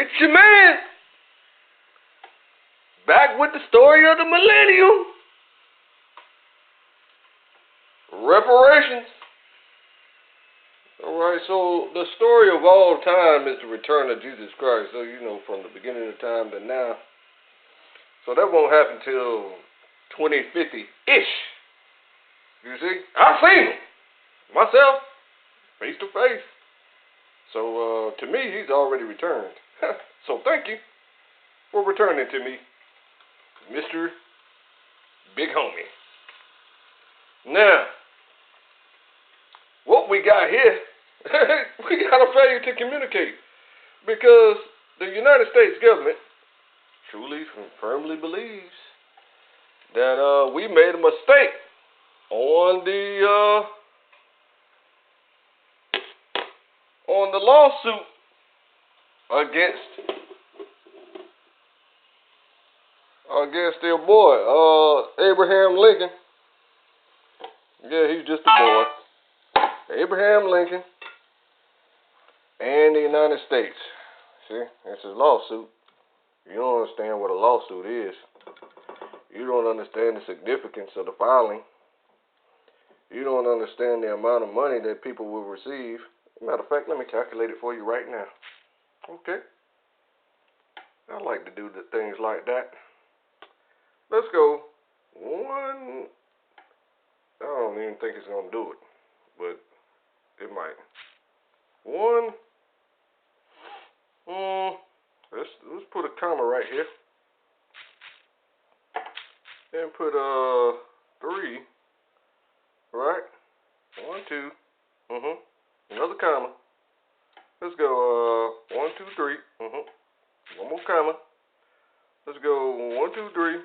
It's your man, back with the story of the millennium. Reparations. Alright, so the story of all time is the return of Jesus Christ. So, from the beginning of time to now. So that won't happen till 2050-ish. You see? I've seen him myself, face to face. So, to me, he's already returned. So thank you for returning to me, Mr. Big Homie. Now, what we got here, we got a failure to communicate, because the United States government truly and firmly believes that we made a mistake on the lawsuit against their boy, Abraham Lincoln. Yeah, he's just a boy. Abraham Lincoln and the United States. See, it's a lawsuit. You don't understand what a lawsuit is. You don't understand the significance of the filing. You don't understand the amount of money that people will receive. Matter of fact, let me calculate it for you right now. Okay. I like to do the things like that. Let's go. I don't even think it's going to do it, but it might. Let's put a comma right here. And put 3, right? 1, 2, another comma. Let's go 1, 2, 3, one more comma. Let's go 1, 2, 3.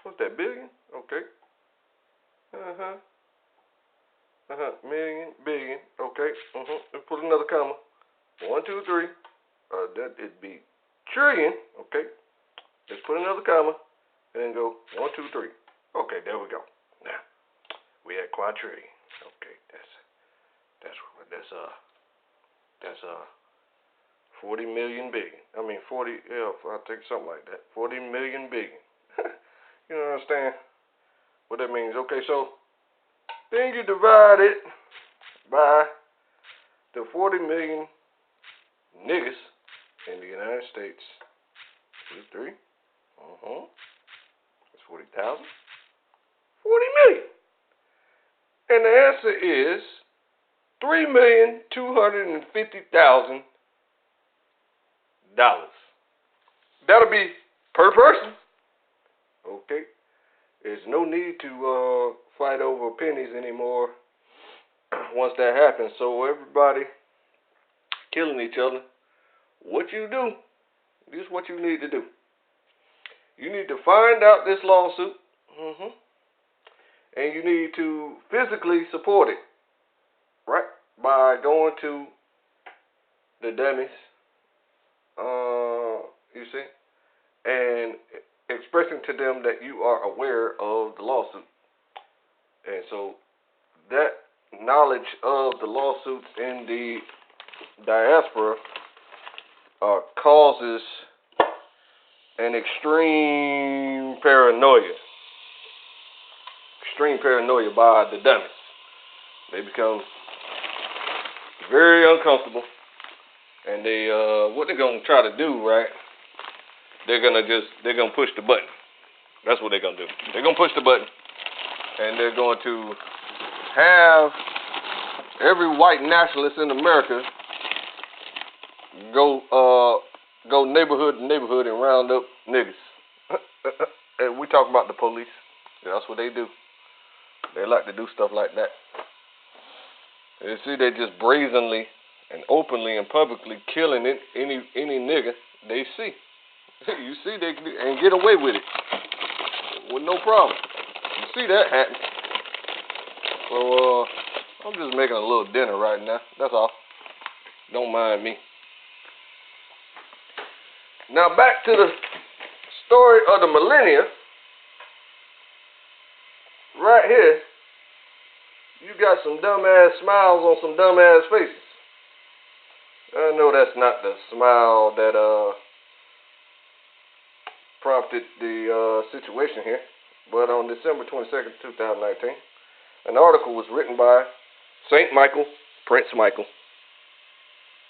What's that, billion? Okay. Million, billion, okay. Let's put another comma. 1, 2, 3. That'd be trillion, okay. Let's put another comma. And then go 1, 2, 3. Okay, there we go. Now we at quadrillion. Okay, that's 40 million billion. I mean 40. Yeah, I'll take something like that. 40 million billion. You don't understand what that means? Okay, so then you divide it by the 40 million niggas in the United States. 3. That's 40,000. 40 million. And the answer is $3,250,000. That'll be per person. Okay. There's no need to fight over pennies anymore once that happens. So everybody killing each other. What you do, this is what you need to do. You need to find out this lawsuit, and you need to physically support it, right? By going to the dummies, you see, and expressing to them that you are aware of the lawsuit. And so that knowledge of the lawsuits in the diaspora causes an extreme paranoia by the dummies. They become very uncomfortable, and they what they're gonna try to do, right? They're gonna push the button. That's what they're gonna do. They're gonna push the button, and they're going to have every white nationalist in America go neighborhood to neighborhood and round up niggas. And we talk about the police. That's what they do. They like to do stuff like that. You see, they just brazenly and openly and publicly killing any nigga they see. You see, they and get away with it with no problem. You see that happen. So I'm just making a little dinner right now. That's all. Don't mind me. Now back to the story of the millennia. Right here, you got some dumbass smiles on some dumbass faces. I know that's not the smile that prompted the situation here. But on December 22nd, 2019, an article was written by St. Michael, Prince Michael.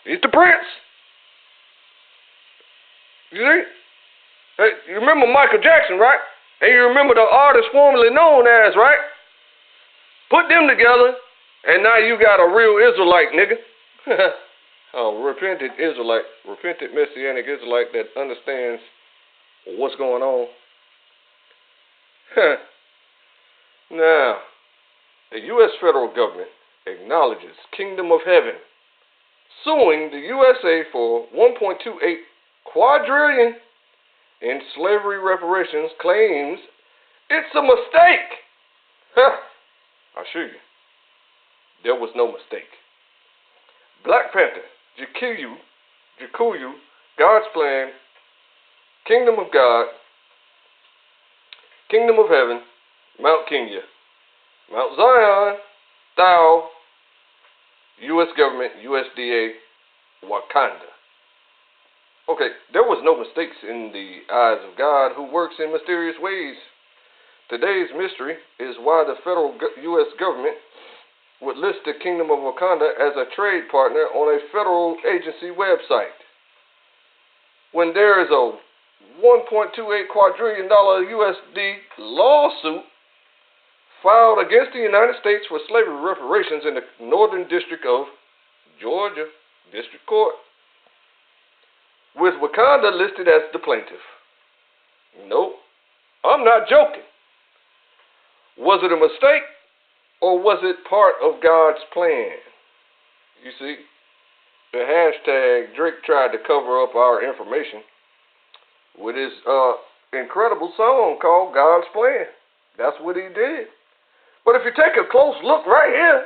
He's the prince. You see? Hey, you remember Michael Jackson, right? And you remember the artist formerly known as, right? Put them together, and now you got a real Israelite, nigga. Oh, repentant Messianic Israelite that understands what's going on. Now, the U.S. federal government acknowledges Kingdom of Heaven suing the USA for $1.28 quadrillion in slavery reparations, claims it's a mistake. I assure you, there was no mistake. Black Panther, Jikuyu, God's Plan, Kingdom of God, Kingdom of Heaven, Mount Kenya, Mount Zion, Thou, U.S. government, USDA, Wakanda. Okay, there was no mistakes in the eyes of God, who works in mysterious ways. Today's mystery is why the federal U.S. government would list the Kingdom of Wakanda as a trade partner on a federal agency website, when there is a $1.28 quadrillion USD lawsuit filed against the United States for slavery reparations in the Northern District of Georgia District Court, with Wakanda listed as the plaintiff. Nope, I'm not joking. Was it a mistake, or was it part of God's plan? You see, the hashtag Drake tried to cover up our information with his incredible song called God's Plan. That's what he did. But if you take a close look right here,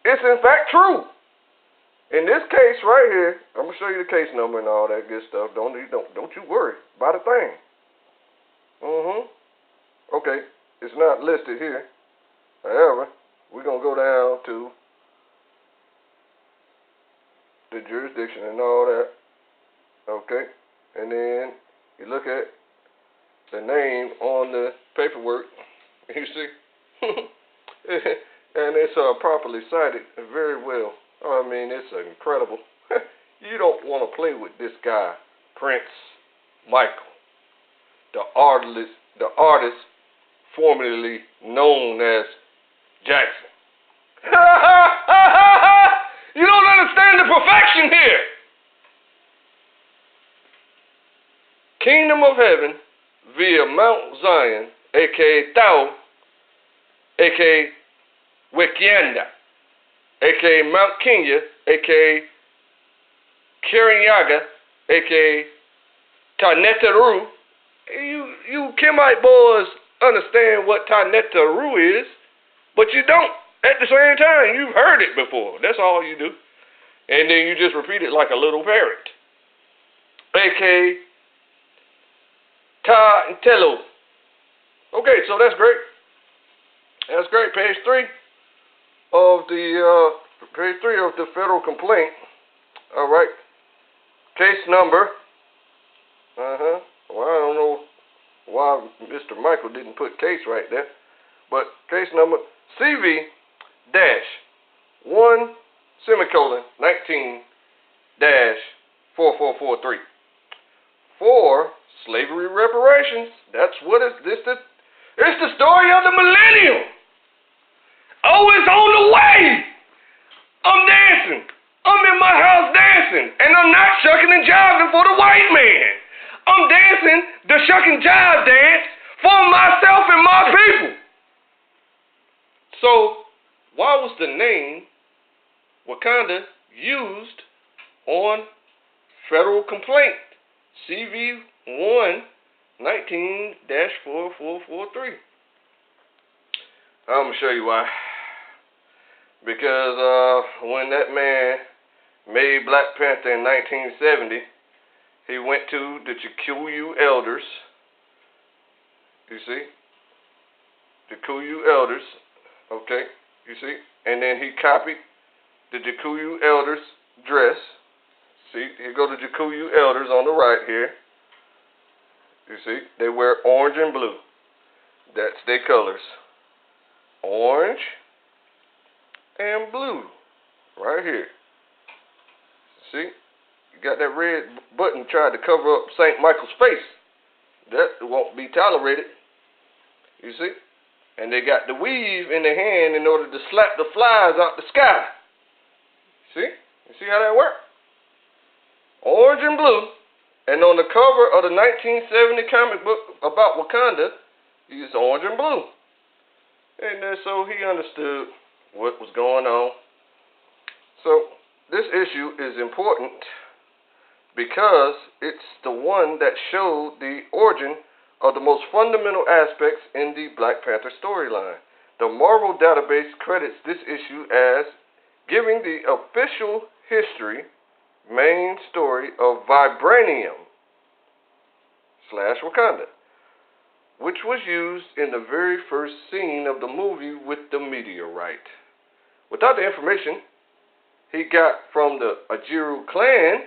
it's in fact true. In this case right here, I'm gonna show you the case number and all that good stuff. Don't you worry about a thing. Okay, it's not listed here. However, we're gonna go down to the jurisdiction and all that. Okay, and then you look at the name on the paperwork. You see, and it's properly cited very well. I mean, it's incredible. You don't want to play with this guy, Prince Michael, the artist formerly known as Jackson. You don't understand the perfection here. Kingdom of Heaven via Mount Zion, a.k.a. Thou, a.k.a. Wakanda, a.k.a. Mount Kenya, a.k.a. Kirinyaga, a.k.a. Tanetaru. You Kemite boys understand what Tanetaru is, but you don't. At the same time, you've heard it before. That's all you do. And then you just repeat it like a little parrot. A.k.a. Ta and Telo. Okay, so that's great. That's great. Page 3 of the federal complaint. All right. Case number. Well, I don't know why Mr. Michael didn't put case right there, but case number CV-1 semicolon 19-4443 for slavery reparations. That's what it's the story of the millennium. Oh, it's on the way. I'm dancing. I'm in my house dancing, and I'm not shucking and jiving for the white man. I'm dancing the shuck and jive dance for myself and my people. So, why was the name Wakanda used on federal complaint CV-1 19-4443? I'm going to show you why. Because when that man made Black Panther in 1970, he went to the Jikuyu elders. You see? Jikuyu elders. Okay, you see? And then he copied the Jikuyu elders' dress. See, here go the Jikuyu elders on the right here. You see, they wear orange and blue. That's their colors. Orange and blue. Right here. See? You got that red button tried to cover up St. Michael's face. That won't be tolerated. You see? And they got the weave in their hand in order to slap the flies out the sky. See? You see how that works? Orange and blue. And on the cover of the 1970 comic book about Wakanda, it's orange and blue. And so he understood what was going on. So this issue is important because it's the one that showed the origin of the most fundamental aspects in the Black Panther storyline. The Marvel database credits this issue as giving the official history main story of Vibranium / Wakanda, which was used in the very first scene of the movie with the meteorite. Without the information he got from the Ajiru clan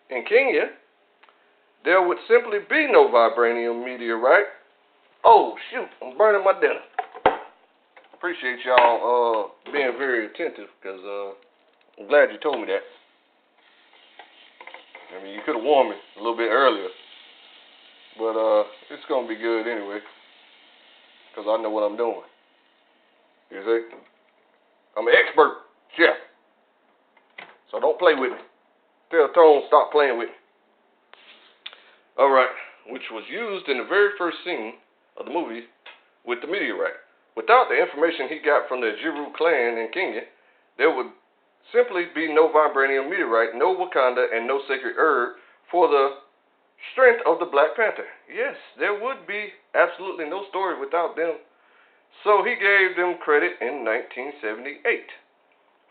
in Kenya, there would simply be no Vibranium meteorite. Oh, shoot, I'm burning my dinner. Appreciate y'all being very attentive, because I'm glad you told me that. I mean, you could have warned me a little bit earlier, but it's going to be good anyway, because I know what I'm doing. You see? I'm an expert chef, so don't play with me. Tell Tone stop playing with me. Alright, which was used in the very first scene of the movie with the meteorite. Without the information he got from the Ajiru clan in Kenya, there would simply be no Vibranium meteorite, no Wakanda, and no sacred herb for the strength of the Black Panther. Yes, there would be absolutely no story without them. So he gave them credit in 1978.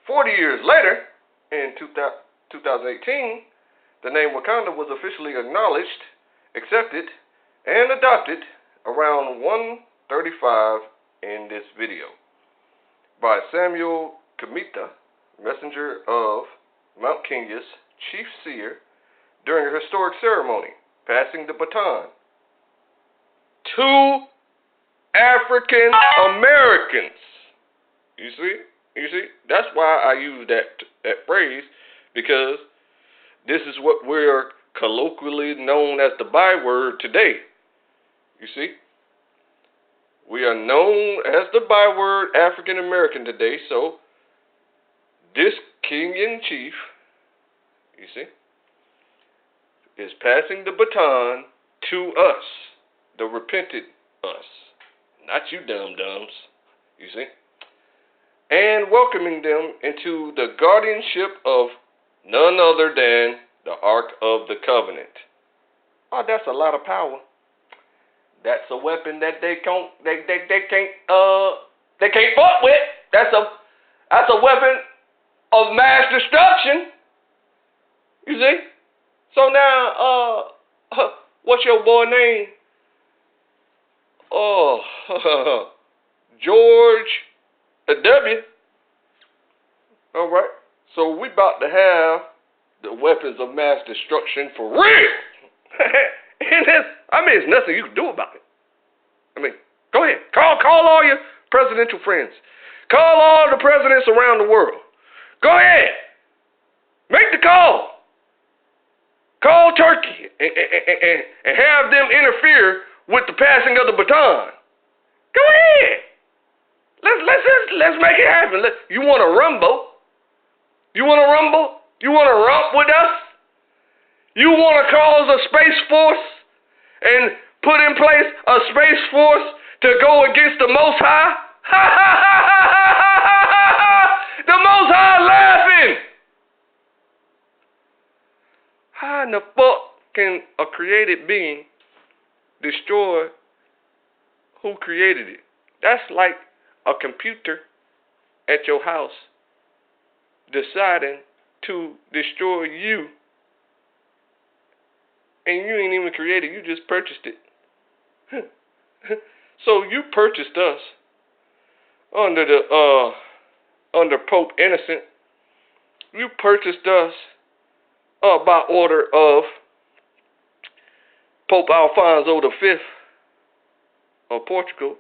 40 years later, in 2018, the name Wakanda was officially acknowledged, accepted, and adopted around 1:35 in this video by Samuel Kamita, messenger of Mount Kenya's chief seer, during a historic ceremony, passing the baton to African Americans. You see, that's why I use that phrase, because this is what we're colloquially known as the byword today. You see, we are known as the byword African American today. So this Kenyan chief, you see, is passing the baton to us, the repentant us, not you dum-dums, you see, and welcoming them into the guardianship of none other than the Ark of the Covenant. Oh, that's a lot of power. That's a weapon that they can't fuck with. That's a weapon of mass destruction. You see? So now, what's your boy name? Oh, George W. All right. So we about to have the weapons of mass destruction for real. And there's nothing you can do about it. I mean, go ahead. Call all your presidential friends. Call all the presidents around the world. Go ahead. Make the call. Call Turkey and have them interfere with the passing of the baton. Go ahead. Let's make it happen. You want to rumble? You want to rumble? You want to romp with us? You want to cause a space force and put in place a space force to go against the Most High? Ha ha ha ha ha ha ha! The Most High laughing. How in the fuck can a created being destroy who created it? That's like a computer at your house deciding to destroy you, and you ain't even created, you just purchased it. So you purchased us under Pope Innocent. You purchased us by order of Pope Alfonso V of Portugal.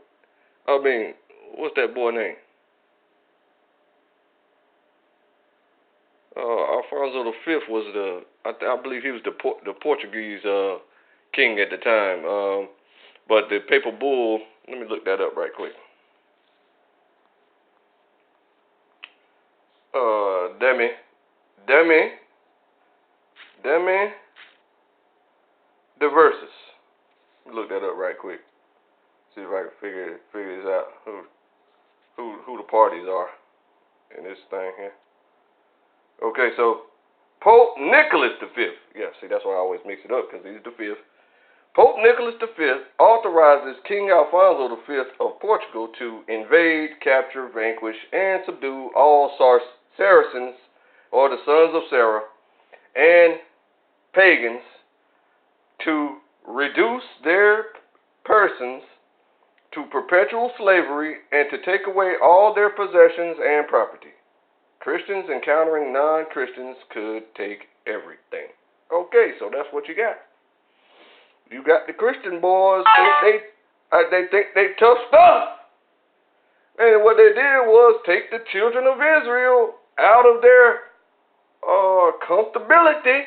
I mean, what's that boy name? Alfonso V was I believe he was the Portuguese king at the time. But the papal bull, let me look that up right quick. Demi Diversus. Let me look that up right quick. See if I can figure this out. Who the parties are in this thing here. Okay, so Pope Nicholas V. Yeah, see, that's why I always mix it up, because he's the fifth. Pope Nicholas V authorizes King Alfonso V of Portugal to invade, capture, vanquish, and subdue all Saracens, or the sons of Sarah, and pagans, to reduce their persons to perpetual slavery and to take away all their possessions and property. Christians encountering non-Christians could take everything. Okay, so that's what you got. You got the Christian boys, they think they tough stuff. And what they did was take the children of Israel out of their comfortability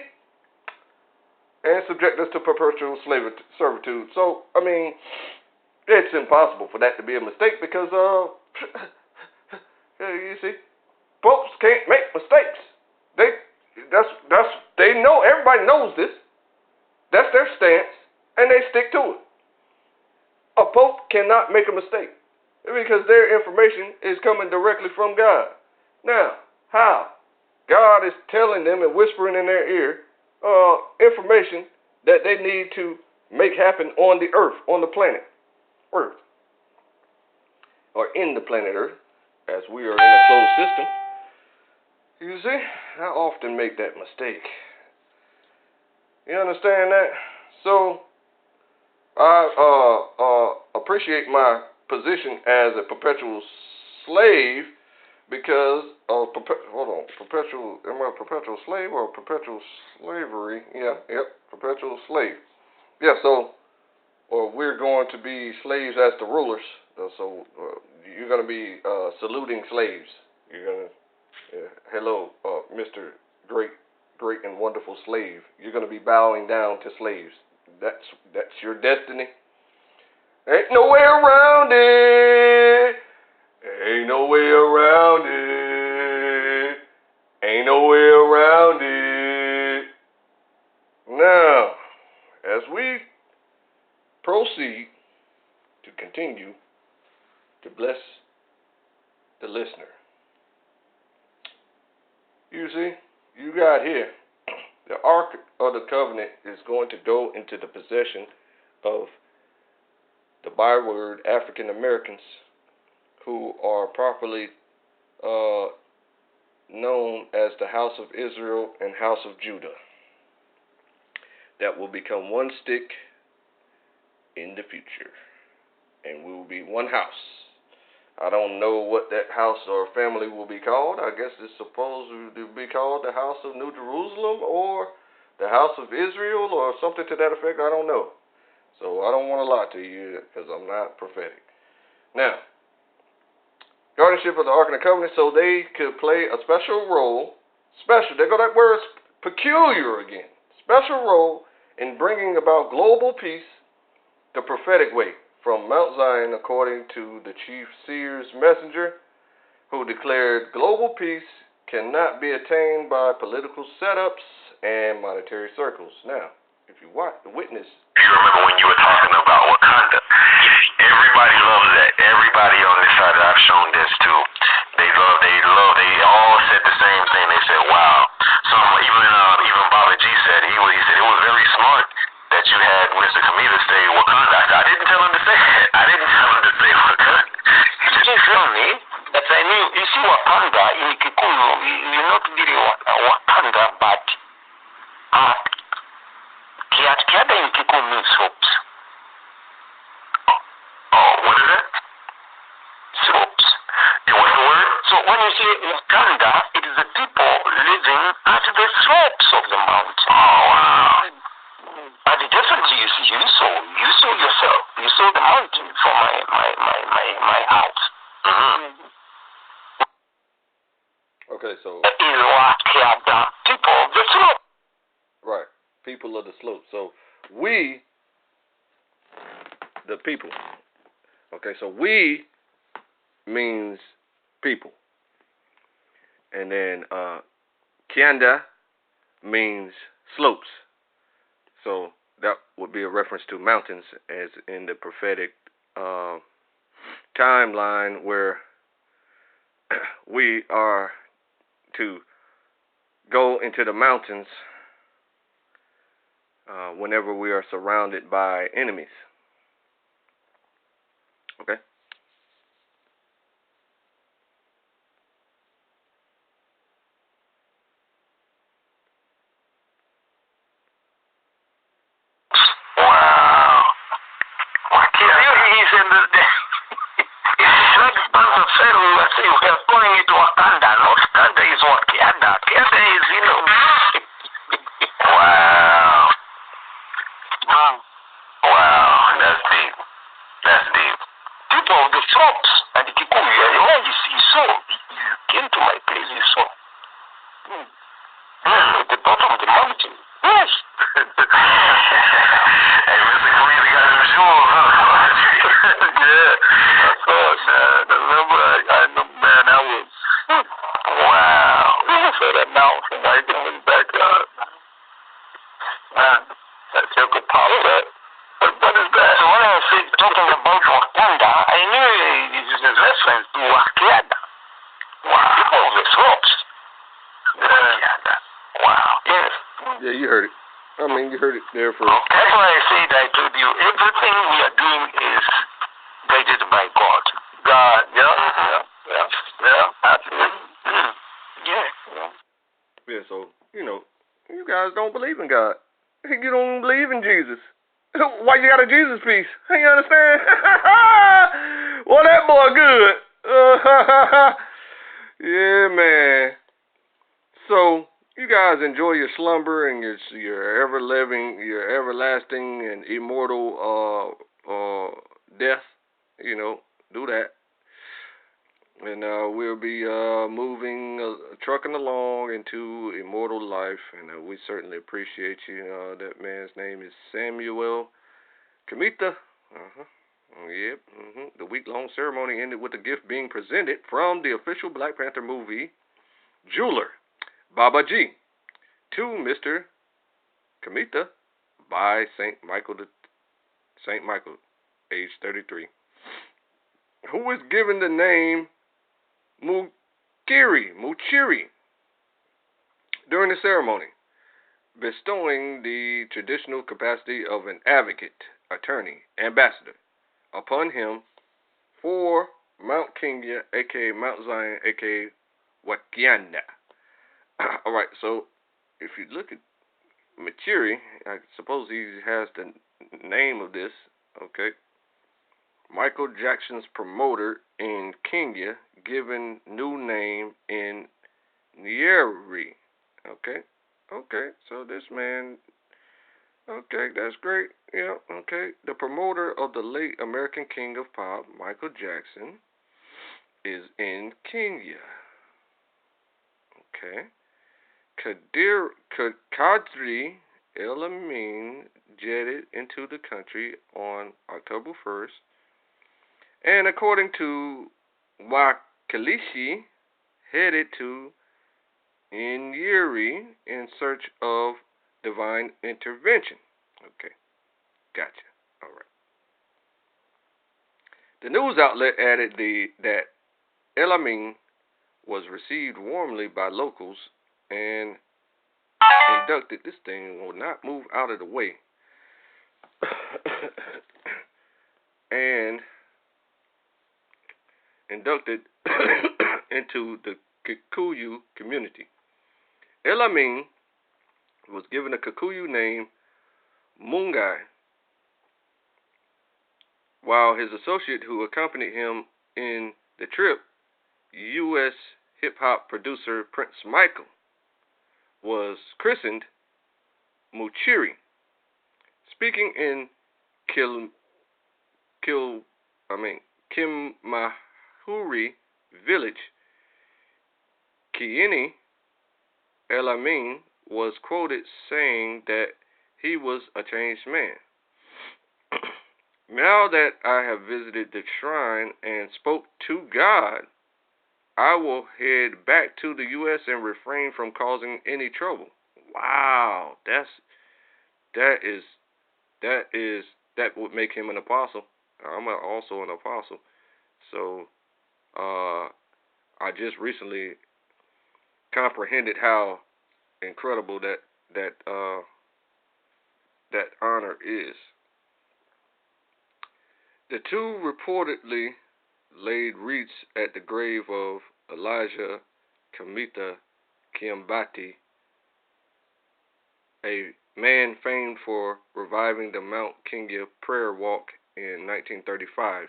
and subject us to perpetual servitude. So, I mean, it's impossible for that to be a mistake because, you see, popes can't make mistakes. They know, everybody knows this. That's their stance, and they stick to it. A pope cannot make a mistake because their information is coming directly from God. Now, how? God is telling them and whispering in their ear information that they need to make happen on the earth, on the planet Earth, or in the planet Earth, as we are in a closed system. You see, I often make that mistake. You understand that? So, I appreciate my position as a perpetual slave because of perpetual. Am I a perpetual slave or perpetual slavery? Perpetual slave. Yeah. So, or we're going to be slaves as the rulers. So you're going to be saluting slaves. You're going to, hello, Mr. Great and wonderful slave. You're going to be bowing down to slaves. That's your destiny. Ain't no way around it. Ain't no way around it. Ain't no way around it. Now, as we proceed to continue to bless the listener, you see, you got here, the Ark of the Covenant is going to go into the possession of the byword African Americans who are properly known as the House of Israel and House of Judah. That will become one stick in the future, and we will be one house. I don't know what that house or family will be called. I guess it's supposed to be called the House of New Jerusalem or the House of Israel or something to that effect. I don't know. So I don't want to lie to you because I'm not prophetic. Now, guardianship of the Ark of the Covenant, so they could play a special role. Special, there go that word peculiar again. Special role in bringing about global peace the prophetic way from Mount Zion, according to the chief seer's messenger, who declared global peace cannot be attained by political setups and monetary circles. Now, if you watch the witness. You remember when you were talking about Wakanda? Everybody loves that. Everybody on this side that I've shown this to, they all said the same thing. They said, wow. Some, even Baba G said, he said it was very smart that you had Mr. Kamila say Wakanda. I didn't tell him to say it. I didn't tell him to say Wakanda. Did you tell me that I knew? You see, Wakanda in Kikuyu, you're not really Wakanda, but Kiatkada in Kikuyu means hopes. Oh, what is it? Slopes. Yeah, what's the word? So when you say Wakanda, it is the people living at the slopes of the mountain. Oh, wow. But the difference is, you saw the mountain from my house. Okay, so Is what the people of the slope. right, people of the slope. So we, the people. Okay, so we means people, and then Kianda means slopes. So that would be a reference to mountains, as in the prophetic timeline where we are to go into the mountains whenever we are surrounded by enemies. Okay? Wow. He's in the next month of February, let's say we are calling it Wakanda. No, Wakanda is what Kianda. Kianda is, Wow. Wow. That's deep. That's deep. People of the slopes and the Kikuyu, you saw. You came to my place, you saw. At the bottom of the mountain. Yes. Hey, Mr. Cleveland got them jewels, huh? Yeah. Of course. The number I know, man, I was. Wow. So that now, when I came back, man, I took a pop that. What is that? So when I was talking about Wakanda, I knew it is a reference to Wakanda. Wow. People of the slopes. Wakanda. Wow. Yes. Yeah, you heard it. I mean, you heard it there for. That's why I said, I told you, everything we are doing is guided by God. God, yeah, absolutely. Yeah. Yeah, so, you guys don't believe in God. You don't believe in Jesus. Why you got a Jesus piece? You understand? Well, that boy good. Yeah, man. So, you guys enjoy your slumber and your everlasting and immortal death. Do that. And we'll be trucking along into immortal life. And we certainly appreciate you. That man's name is Samuel Kamita. Yep. The week-long ceremony ended with the gift being presented from the official Black Panther movie jeweler, Baba G, to Mr. Kamita by Saint Michael, age 33, who was given the name Muchiri during the ceremony, bestowing the traditional capacity of an advocate, attorney, ambassador upon him for Mount Kenya, aka Mount Zion, aka Wakianda. All right, so if you look at Muchiri, I suppose he has the name of this. Okay. Michael Jackson's promoter in Kenya, given new name in Nyeri. Okay, so this man, okay, that's great. Yeah, okay. The promoter of the late American King of Pop, Michael Jackson, is in Kenya. Okay. Kadri El Amin jetted into the country on October 1st. And according to Wakilishi, headed to Nyeri in search of divine intervention. Okay, gotcha. All right. The news outlet added that El-Amin was received warmly by locals and inducted. This thing will not move out of the way. And inducted into the Kikuyu community. El-Amin was given a Kikuyu name, Mungai, while his associate who accompanied him in the trip, U.S. hip-hop producer Prince Michael, was christened Muchiri. Speaking in Kimahuri village, Kiini Elamin was quoted saying that he was a changed man. Now that I have visited the shrine and spoke to God, I will head back to the U.S. and refrain from causing any trouble. Wow, that would make him an apostle. I'm also an apostle. So I just recently comprehended how incredible that honor is. The two reportedly laid wreaths at the grave of Elijah Kamita Kiambati, a man famed for reviving the Mount Kenya prayer walk in 1935.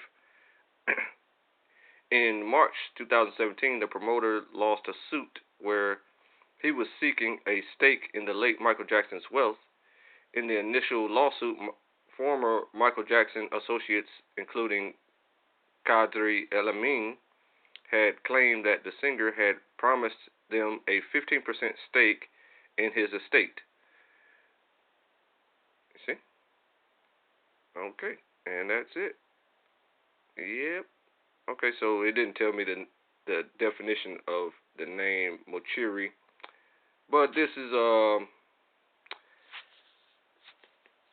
In March 2017, the promoter lost a suit where he was seeking a stake in the late Michael Jackson's wealth. In the initial lawsuit, former Michael Jackson associates, including Kadri Elamin, had claimed that the singer had promised them a 15% stake in his estate. You see? Okay, and that's it. Yep. Okay, so it didn't tell me the definition of the name Mochiri, but this is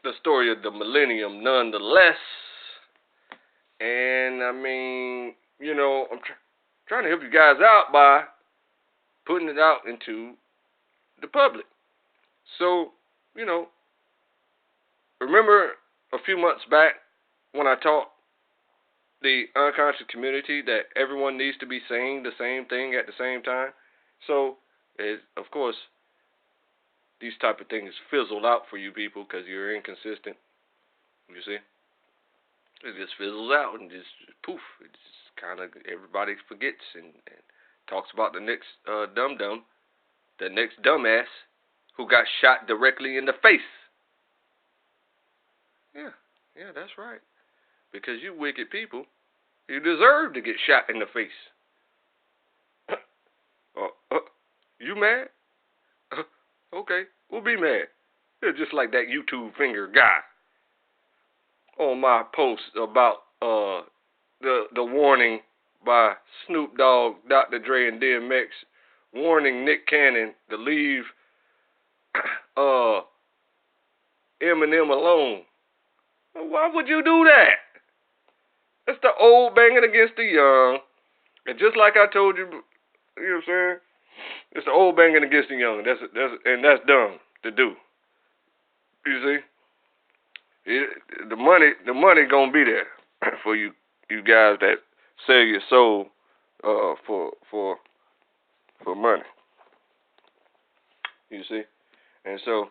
the story of the millennium nonetheless. And I mean, you know, I'm trying to help you guys out by putting it out into the public. So, you know, remember a few months back when I taught the unconscious community that everyone needs to be saying the same thing at the same time? So, of course, these type of things fizzled out for you people because you're inconsistent. You see? It just fizzles out and just poof. It just kind of, everybody forgets and talks about the next dum-dum, the next dumbass who got shot directly in the face. Yeah, that's right. Because you wicked people, you deserve to get shot in the face. You mad? Okay, we'll be mad. You're just like that YouTube finger guy on my post about the warning by Snoop Dogg, Dr. Dre, and DMX warning Nick Cannon to leave Eminem alone. Why would you do that? That's the old banging against the young. And just like I told you, you know what I'm saying? It's the old banging against the young. That's dumb to do. You see? The money gonna be there for you guys that sell your soul for money. You see? And so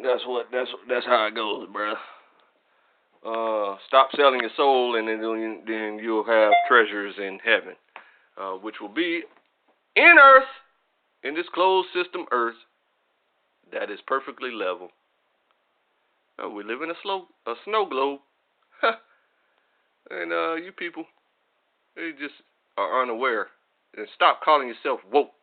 that's how it goes, bruh. Stop selling your soul, and then you'll have treasures in heaven, which will be in earth, in this closed system earth that is perfectly level. We live in a snow globe, and you people, they just are unaware. And stop calling yourself woke.